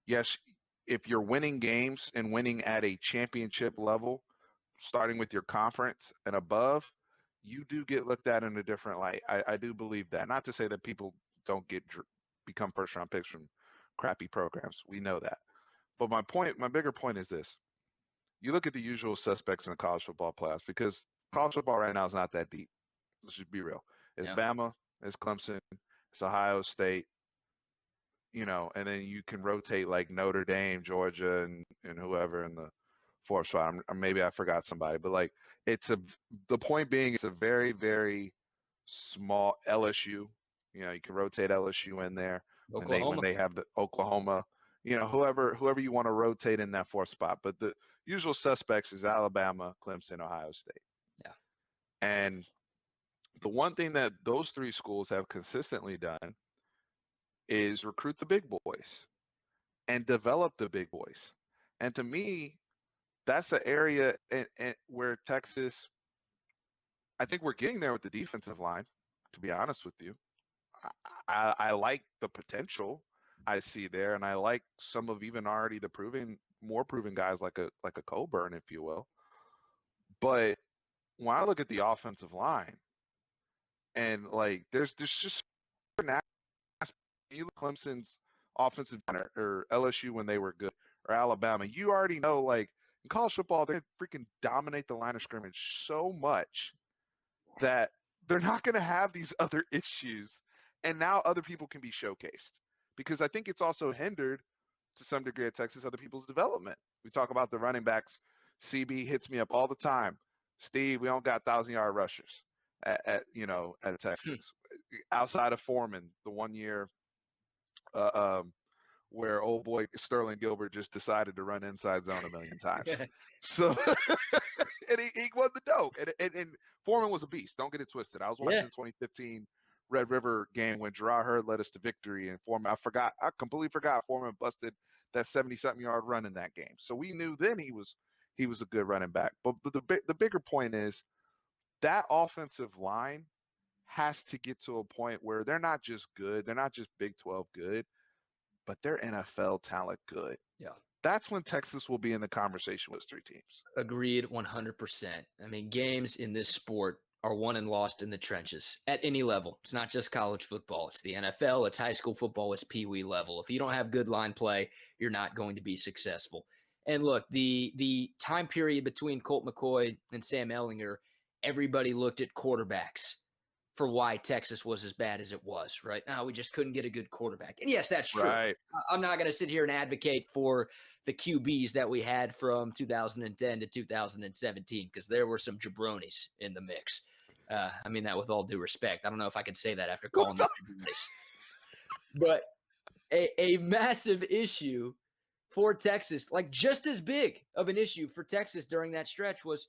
yes, if you're winning games and winning at a championship level, starting with your conference and above, you do get looked at in a different light. I do believe that. Not to say that people don't become first round picks from crappy programs. We know that. But my bigger point is this. You look at the usual suspects in the college football playoffs because college football right now is not that deep. Let's just be real. It's Yeah. Bama, it's Clemson, it's Ohio State, and then you can rotate like Notre Dame, Georgia, and whoever in the fourth spot. Maybe I forgot somebody, but like the point being, it's a very, very small LSU. You can rotate LSU in there when Oklahoma. they have the Oklahoma, whoever you want to rotate in that fourth spot. But the usual suspects is Alabama, Clemson, Ohio State. Yeah. And the one thing that those three schools have consistently done is recruit the big boys and develop the big boys. And to me, that's an area where Texas, I think we're getting there with the defensive line, to be honest with you. I like the potential I see there, and I like some of even already the more proven guys like a Coburn, if you will. But when I look at the offensive line, and like there's just certain aspects, you look at Clemson's offensive line or LSU when they were good, or Alabama, you already know like in college football they freaking dominate the line of scrimmage so much that they're not going to have these other issues. And now other people can be showcased because I think it's also hindered to some degree at Texas other people's development. We talk about the running backs. CB hits me up all the time. Steve, we don't got 1,000-yard rushers at Texas. Outside of Foreman, the 1 year where old boy Sterling Gilbert just decided to run inside zone a million times. So, and he won the dope. And Foreman was a beast. Don't get it twisted. I was watching the 2015 Red River game when Gerard Hurd led us to victory, and Foreman, I completely forgot Foreman busted that 70-something yard run in that game. So we knew then he was a good running back. But the bigger point is that offensive line has to get to a point where they're not just good, they're not just Big 12 good, but they're NFL talent good. Yeah. That's when Texas will be in the conversation with those three teams. Agreed 100%. I mean, games in this sport are won and lost in the trenches at any level. It's not just college football. It's the NFL, it's high school football, it's peewee level. If you don't have good line play, you're not going to be successful. And look, the time period between Colt McCoy and Sam Ehlinger, everybody looked at quarterbacks for why Texas was as bad as it was, right? Now we just couldn't get a good quarterback. And yes, that's true. Right. I'm not going to sit here and advocate for the QBs that we had from 2010 to 2017 because there were some jabronis in the mix. I mean that with all due respect. I don't know if I could say that after calling them jabronis. But a massive issue for Texas, like just as big of an issue for Texas during that stretch was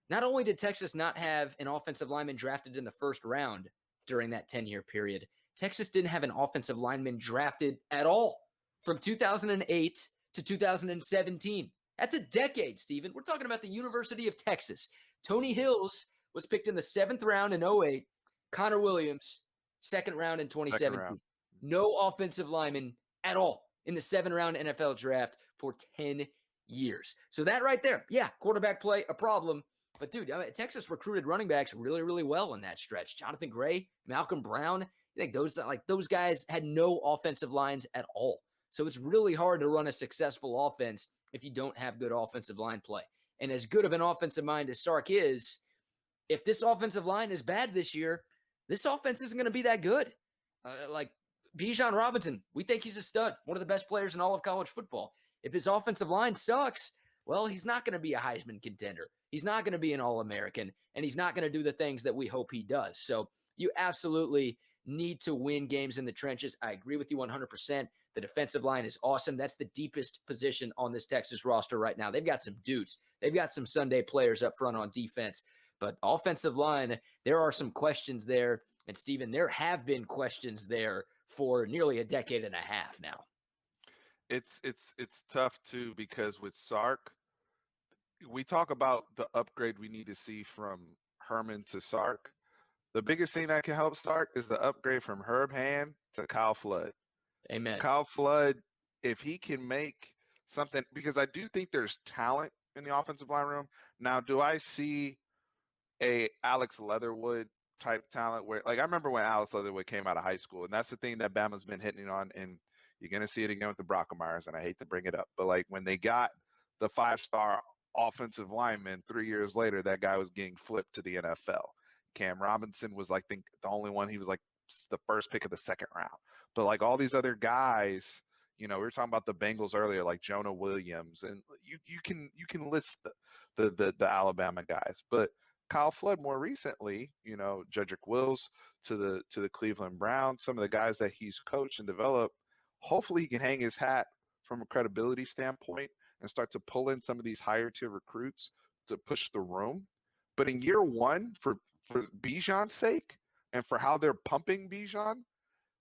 not only did Texas not have an offensive lineman drafted in the first round during that 10-year period, Texas didn't have an offensive lineman drafted at all from 2008 to 2017. That's a decade, Steven. We're talking about the University of Texas. Tony Hills was picked in the 7th round in 2008. Connor Williams, 2nd round in 2017. No offensive lineman at all in the 7th-round NFL draft for 10 years. So that right there, quarterback play, a problem. But, dude, Texas recruited running backs really, really well in that stretch. Jonathan Gray, Malcolm Brown, I think those guys had no offensive lines at all. So it's really hard to run a successful offense if you don't have good offensive line play. And as good of an offensive mind as Sark is, if this offensive line is bad this year, this offense isn't going to be that good. Like Bijan Robinson, we think he's a stud, one of the best players in all of college football. If his offensive line sucks, well, he's not going to be a Heisman contender. He's not going to be an All-American, and he's not going to do the things that we hope he does. So you absolutely need to win games in the trenches. I agree with you 100%. The defensive line is awesome. That's the deepest position on this Texas roster right now. They've got some dudes. They've got some Sunday players up front on defense. But offensive line, there are some questions there. And, Steven, there have been questions there for nearly a decade and a half now. It's tough, too, because with Sark, we talk about the upgrade we need to see from Herman to Sark. The biggest thing that can help Sark is the upgrade from Herb Hand to Kyle Flood. Amen. Kyle Flood if he can make something, because I do think there's talent in the offensive line room. Now, do I see a Alex Leatherwood type talent where, like, I remember when Alex Leatherwood came out of high school, and that's the thing that Bama's been hitting on, and you're going to see it again with the Brockermeyers, and I hate to bring it up, but like when they got the 5-star offensive lineman 3 years later, that guy was getting flipped to the NFL. Cam Robinson was like the only one. He was like the first pick of the second round. But like all these other guys, we were talking about the Bengals earlier, like Jonah Williams, and you can list the Alabama guys. But Kyle Flood more recently, Jedrick Wills to the Cleveland Browns, some of the guys that he's coached and developed, hopefully he can hang his hat from a credibility standpoint and start to pull in some of these higher tier recruits to push the room. But in year one, for Bijan's sake and for how they're pumping Bijan,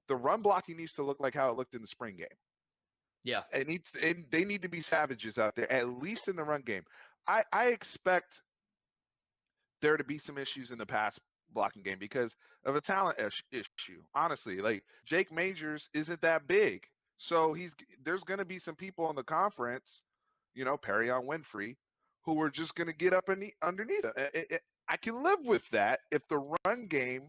the run blocking needs to look like how it looked in the spring game. Yeah. They need to be savages out there, at least in the run game. I expect there to be some issues in the pass blocking game because of a talent issue. Honestly, like Jake Majors isn't that big. So there's going to be some people in the conference, Perrion Winfrey, who are just going to get up underneath it. I can live with that if the run game,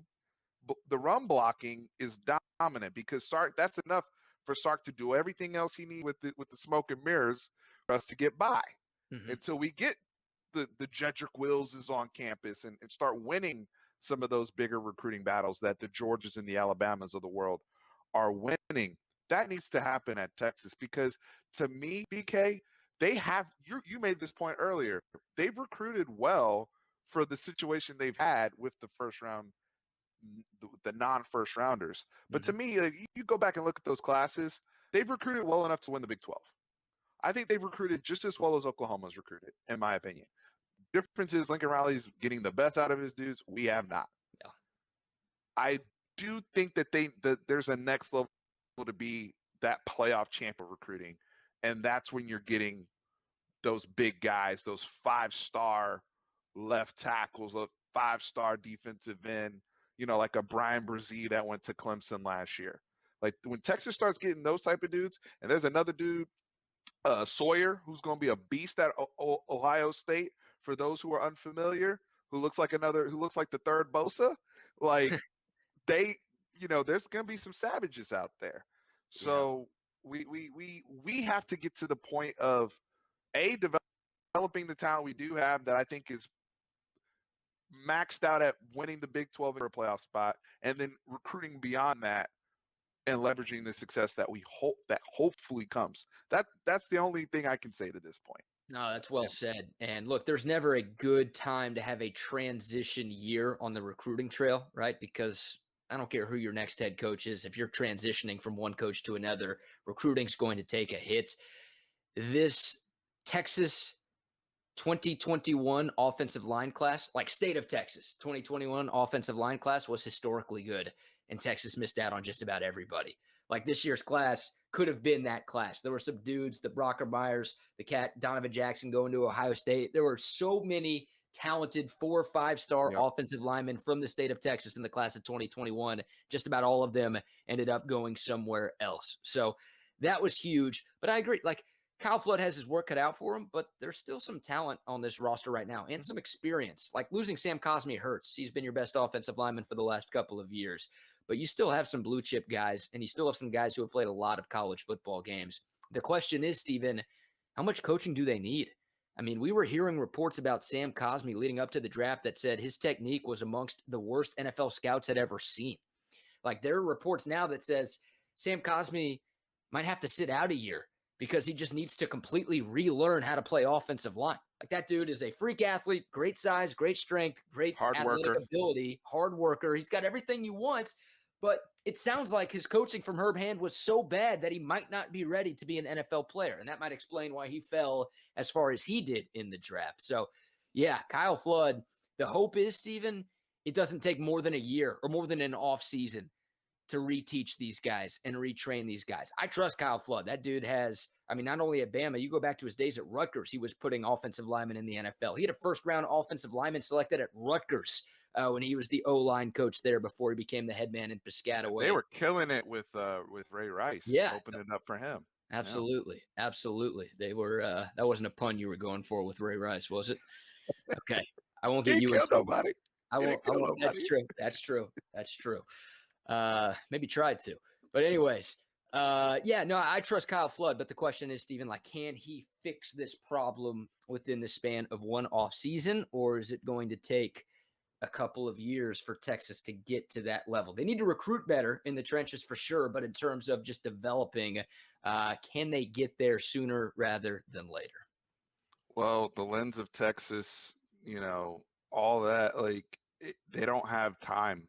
the run blocking is dominant, because Sark, that's enough for Sark to do everything else he needs with the smoke and mirrors for us to get by until we get the Jedrick Wills is on campus and start winning some of those bigger recruiting battles that the Georgias and the Alabamas of the world are winning. That needs to happen at Texas, because to me, BK, they have, you made this point earlier, they've recruited well for the situation they've had with the first round, the non-first rounders. But to me, like, you go back and look at those classes, they've recruited well enough to win the Big 12. I think they've recruited just as well as Oklahoma's recruited, in my opinion. Difference is Lincoln Riley's getting the best out of his dudes. We have not. Yeah. I do think that there's a next level to be that playoff champion recruiting, and that's when you're getting those big guys, those 5-star left tackles, a 5-star defensive end, like a Brian Brzee that went to Clemson last year. Like when Texas starts getting those type of dudes, and there's another dude, Sawyer, who's going to be a beast at Ohio State, for those who are unfamiliar, who looks like the third Bosa. Like there's going to be some savages out there. So we have to get to the point of developing the talent we do have that I think is maxed out at winning the Big 12 for a playoff spot, and then recruiting beyond that and leveraging the success that we hope that hopefully comes. That's the only thing I can say to this point. No, that's well said. And look, there's never a good time to have a transition year on the recruiting trail, right? Because I don't care who your next head coach is. If you're transitioning from one coach to another, recruiting's going to take a hit. This Texas 2021 offensive line class, like state of Texas, 2021 offensive line class was historically good, and Texas missed out on just about everybody. Like this year's class could have been that class. There were some dudes, the Brockermeyers, the cat Donovan Jackson going to Ohio State. There were so many talented 4 or 5-star offensive linemen from the state of Texas in the class of 2021. Just about all of them ended up going somewhere else. So that was huge. But I agree. Like Kyle Flood has his work cut out for him, but there's still some talent on this roster right now and some experience. Like losing Sam Cosmi hurts. He's been your best offensive lineman for the last couple of years. But you still have some blue chip guys, and you still have some guys who have played a lot of college football games. The question is, Steven, how much coaching do they need? I mean, we were hearing reports about Sam Cosmi leading up to the draft that said his technique was amongst the worst NFL scouts had ever seen. Like there are reports now that says Sam Cosmi might have to sit out a year because he just needs to completely relearn how to play offensive line. Like that dude is a freak athlete, great size, great strength, great athletic ability, hard worker. He's got everything you want, but it sounds like his coaching from Herb Hand was so bad that he might not be ready to be an NFL player. And that might explain why he fell as far as he did in the draft. So yeah, Kyle Flood, the hope is, Steven, it doesn't take more than a year or more than an off season to reteach these guys and retrain these guys. I trust Kyle Flood. That dude has, I mean, not only at Bama, you go back to his days at Rutgers, he was putting offensive linemen in the NFL. He had a first-round offensive lineman selected at Rutgers when he was the O-line coach there before he became the head man in Piscataway. They were killing it with Ray Rice, opening it up for him. Yeah. Absolutely. Absolutely. They were that wasn't a pun you were going for with Ray Rice, was it? Okay. I won't He get didn't you in kill trouble. nobody. He didn't I kill won't. That's nobody. true. That's true. That's true. Maybe tried to. But anyways, yeah, no, I trust Kyle Flood, but the question is, Stephen, like, can he fix this problem within the span of one off season, or is it going to take a couple of years for Texas to get to that level? They need to recruit better in the trenches for sure, but in terms of just developing, can they get there sooner rather than later? Well, the lens of Texas, all that, like they don't have time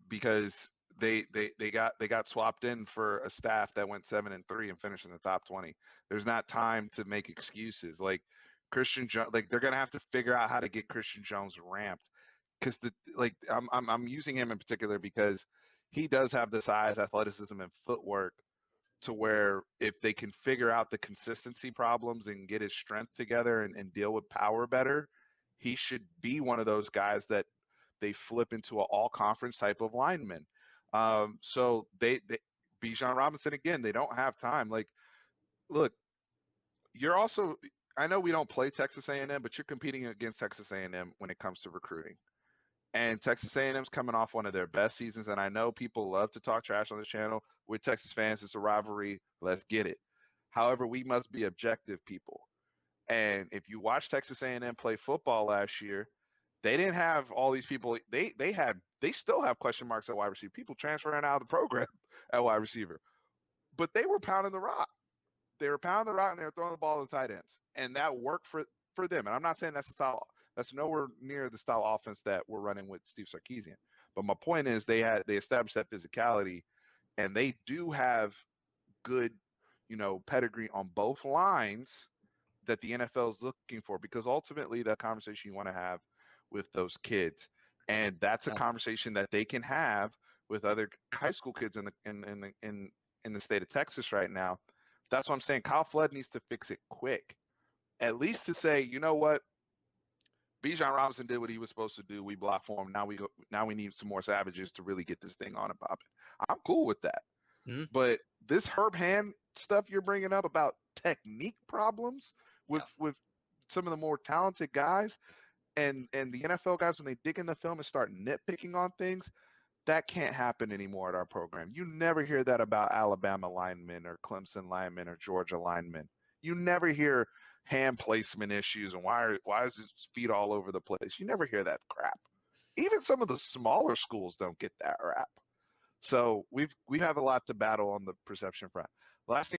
because they got swapped in for a staff that went 7-3 and finished in the top 20. There's not time to make excuses. Like Christian Jones, like they're gonna have to figure out how to get Christian Jones ramped because I'm using him in particular because he does have the size, athleticism, and footwork to where if they can figure out the consistency problems and get his strength together and deal with power better, he should be one of those guys that they flip into an all-conference type of lineman. So Bijan Robinson, again, they don't have time. Like, look, you're also, I know we don't play Texas A&M, but you're competing against Texas A&M when it comes to recruiting. And Texas A&M's coming off one of their best seasons, and I know people love to talk trash on this channel. With Texas fans, it's a rivalry. Let's get it. However, we must be objective people. And if you watch Texas A&M play football last year, they didn't have all these people. They still have question marks at wide receiver. People transferring out of the program at wide receiver, but they were pounding the rock. They were pounding the rock and they were throwing the ball to the tight ends, and that worked for them. And I'm not saying that's the style. That's nowhere near the style offense that we're running with Steve Sarkisian. But my point is, they established that physicality, and they do have good, pedigree on both lines that the NFL is looking for, because ultimately that conversation you want to have with those kids, and that's a Yeah. conversation that they can have with other high school kids in the state of Texas right now. That's what I'm saying. Kyle Flood needs to fix it quick, at least to say, you know what, Bijan Robinson did what he was supposed to do. We blocked for him. Now we go. Now we need some more savages to really get this thing on and popping. I'm cool with that. Mhm. But this Herb Hand stuff you're bringing up about technique problems Yeah. with some of the more talented guys and the NFL guys, when they dig in the film and start nitpicking on things, that can't happen anymore at our program. You never hear that about Alabama linemen or Clemson linemen or Georgia linemen. You never hear hand placement issues and why is his feet all over the place. You never hear that crap. Even some of the smaller schools don't get that rap. So we have a lot to battle on the perception front. Last thing